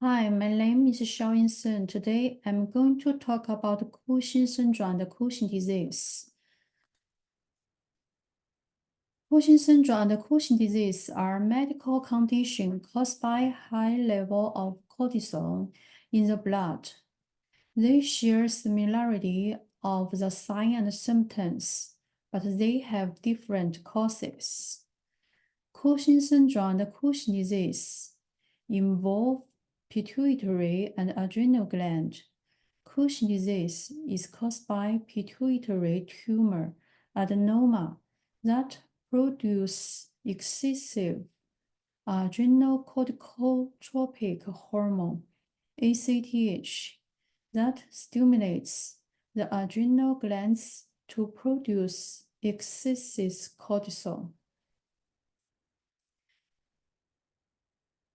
Hi, my name is Xiaoyin Sun. Today, I'm going to talk about Cushing syndrome and Cushing disease. Cushing syndrome and Cushing disease are medical conditions caused by high level of cortisol in the blood. They share similarity of the sign and symptoms, but they have different causes. Cushing syndrome and Cushing disease involve pituitary and adrenal gland. Cushing disease is caused by pituitary tumor adenoma that produce excessive adrenocorticotropic hormone, ACTH, that stimulates the adrenal glands to produce excessive cortisol.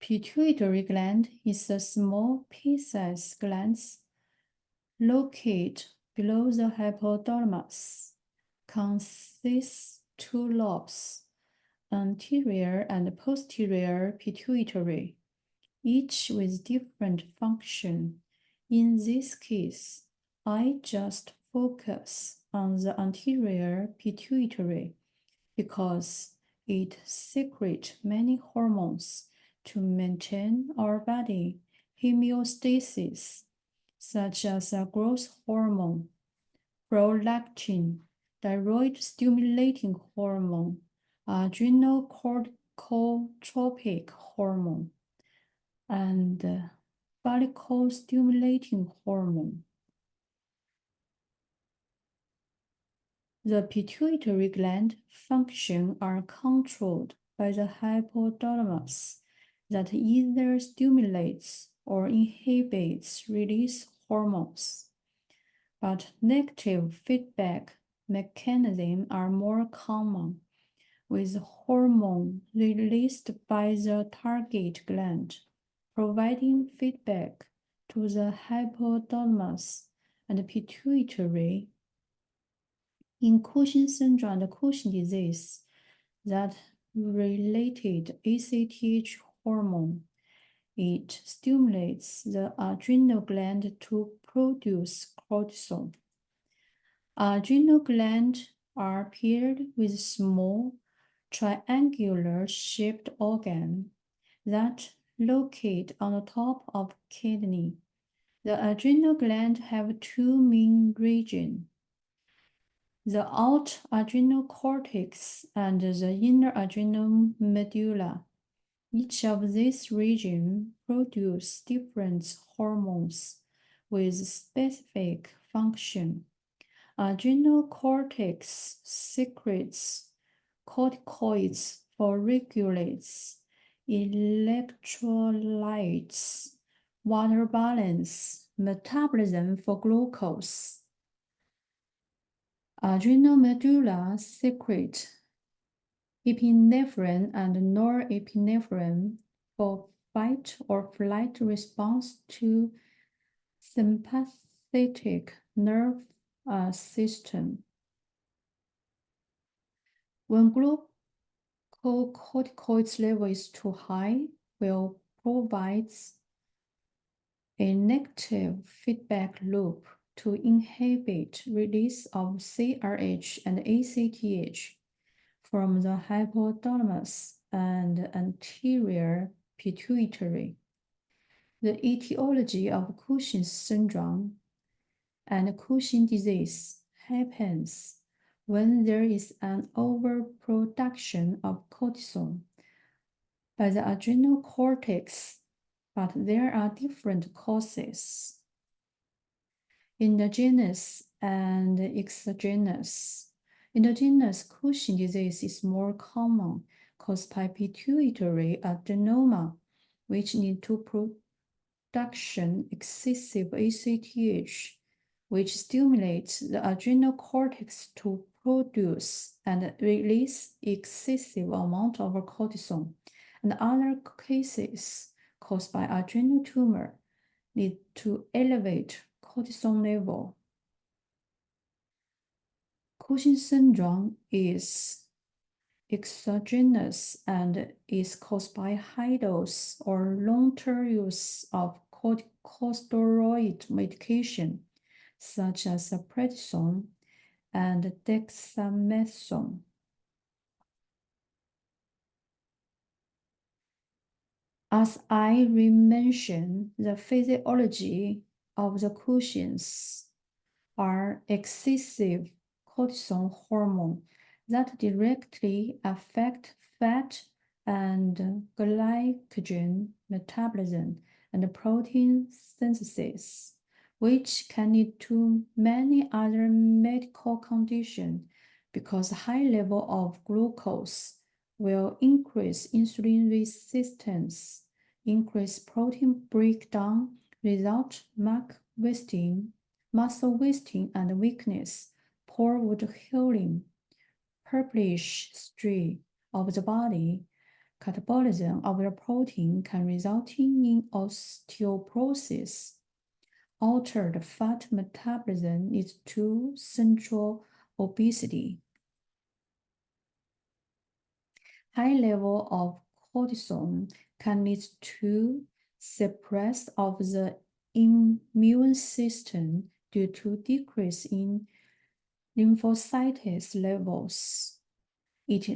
Pituitary gland is a small pea-sized gland located below the hypothalamus. Consists two lobes, anterior and posterior pituitary, each with different function. In this case, I just focus on the anterior pituitary because it secretes many hormones to maintain our body homeostasis, such as a growth hormone, prolactin, thyroid-stimulating hormone, adrenocorticotropic hormone, and follicle-stimulating hormone. The pituitary gland functions are controlled by the hypothalamus that either stimulates or inhibits release hormones. But negative feedback mechanisms are more common, with hormone released by the target gland, providing feedback to the hypothalamus and pituitary. In Cushing syndrome and Cushing disease, that related ACTH hormone, it stimulates the adrenal gland to produce cortisol. Adrenal glands are paired with small triangular shaped organ that locate on the top of kidney. The adrenal gland have two main regions, the out adrenal cortex and the inner adrenal medulla. Each of these regions produce different hormones with specific function. Adrenal cortex secretes corticoids for regulates electrolytes, water balance, metabolism for glucose. Adrenal medulla secrete epinephrine and norepinephrine for fight or flight response to sympathetic nerve system. When glucocorticoids level is too high, will provide a negative feedback loop to inhibit release of CRH and ACTH from the hypothalamus and anterior pituitary. The etiology of Cushing syndrome and Cushing disease happens when there is an overproduction of cortisol by the adrenal cortex, but there are different causes. Endogenous and exogenous. Endogenous Cushing disease is more common, caused by pituitary adenoma, which lead to production excessive ACTH, which stimulates the adrenal cortex to produce and release excessive amount of cortisol. And other cases caused by adrenal tumor lead to elevate cortisol level. Cushing syndrome is exogenous and is caused by high dose or long-term use of corticosteroid medication, such as prednisone and dexamethasone. As I mentioned, the physiology of the Cushing's are excessive cortisol hormone that directly affect fat and glycogen metabolism and protein synthesis, which can lead to many other medical conditions because high level of glucose will increase insulin resistance, increase protein breakdown, result muscle wasting and weakness, poor wound healing, purplish streak of the body, catabolism of the protein can result in osteoporosis. Altered fat metabolism leads to central obesity. High level of cortisol can lead to suppress of the immune system due to decrease in lymphocytes levels. It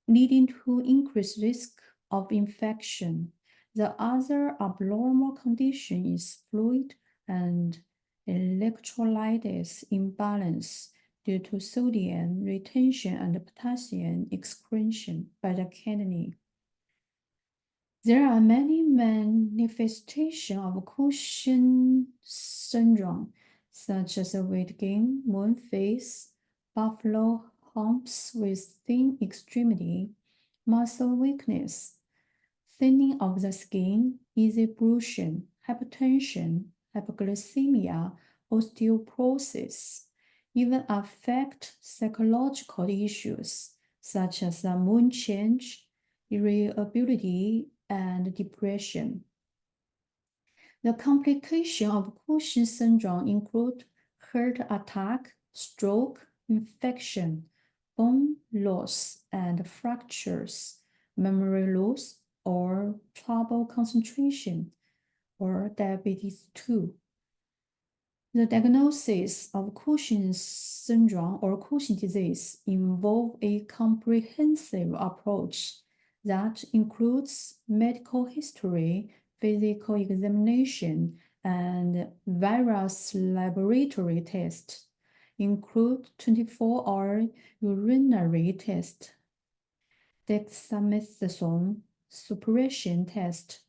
leading to increased risk of infection. The other abnormal condition is fluid and electrolytes imbalance due to sodium retention and potassium excretion by the kidney. There are many manifestations of Cushing syndrome, such as weight gain, moon face, buffalo humps with thin extremity, muscle weakness, thinning of the skin, easy bruising, hypertension, hypoglycemia, osteoporosis, even affect psychological issues such as mood change, irritability, and depression. The complications of Cushing syndrome include heart attack, stroke, infection, bone loss and fractures, memory loss, or trouble concentration, or diabetes too. The diagnosis of Cushing syndrome or Cushing disease involve a comprehensive approach that includes medical history, physical examination, and various laboratory tests, include 24-hour urinary test, dexamethasone suppression test,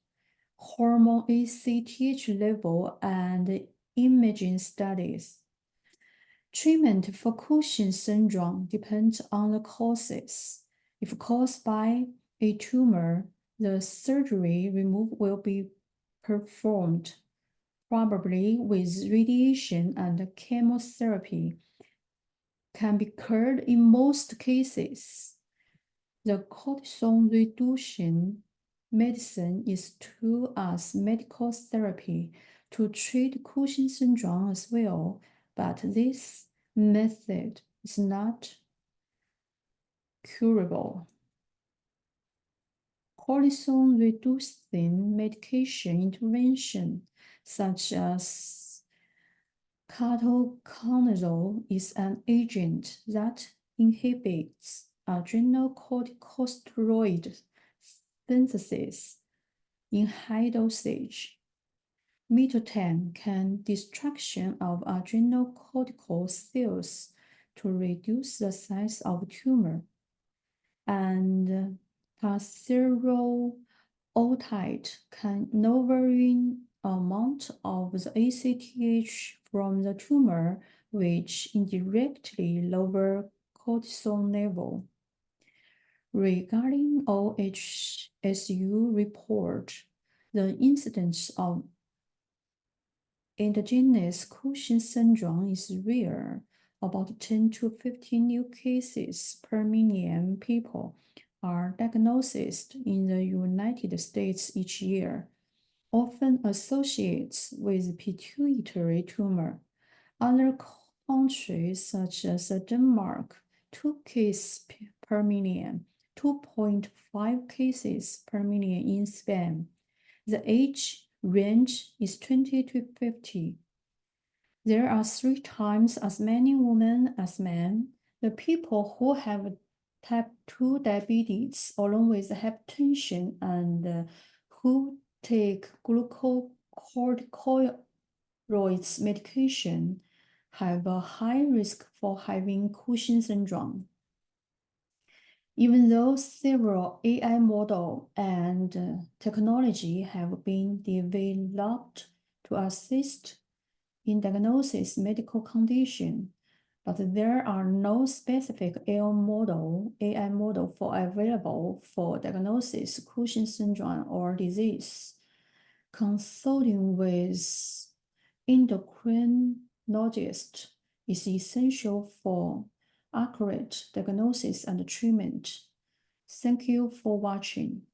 hormone ACTH level, and imaging studies. Treatment for Cushing syndrome depends on the causes. If caused by a tumor, the surgery removal will be performed, probably with radiation and chemotherapy. Can be cured in most cases. The cortisol reduction medicine is to as medical therapy to treat Cushing syndrome as well, but this method is not curable. Cortisol reducing medication intervention, such as ketoconazole, is an agent that inhibits adrenocorticosteroid synthesis in high dosage. Mitotan can destruction of adrenocortical cells to reduce the size of tumor, and pasteurotide can lowering amount of the ACTH from the tumor, which indirectly lower cortisol level. Regarding OHSU report, the incidence of endogenous Cushing syndrome is rare. About 10 to 15 new cases per million people are diagnosed in the United States each year, often associated with pituitary tumor. Other countries, such as Denmark, 2 cases per million, 2.5 cases per million in Spain. The age range is 20 to 50. There are 3 times as many women as men. The people who have type 2 diabetes, along with hypertension, and who take glucocorticoids medication, have a high risk for having Cushing syndrome. Even though several AI model and technology have been developed to assist in diagnosis medical condition, but there are no specific AI model available for diagnosis Cushing syndrome or disease. Consulting with endocrinologist is essential for accurate diagnosis and treatment. Thank you for watching.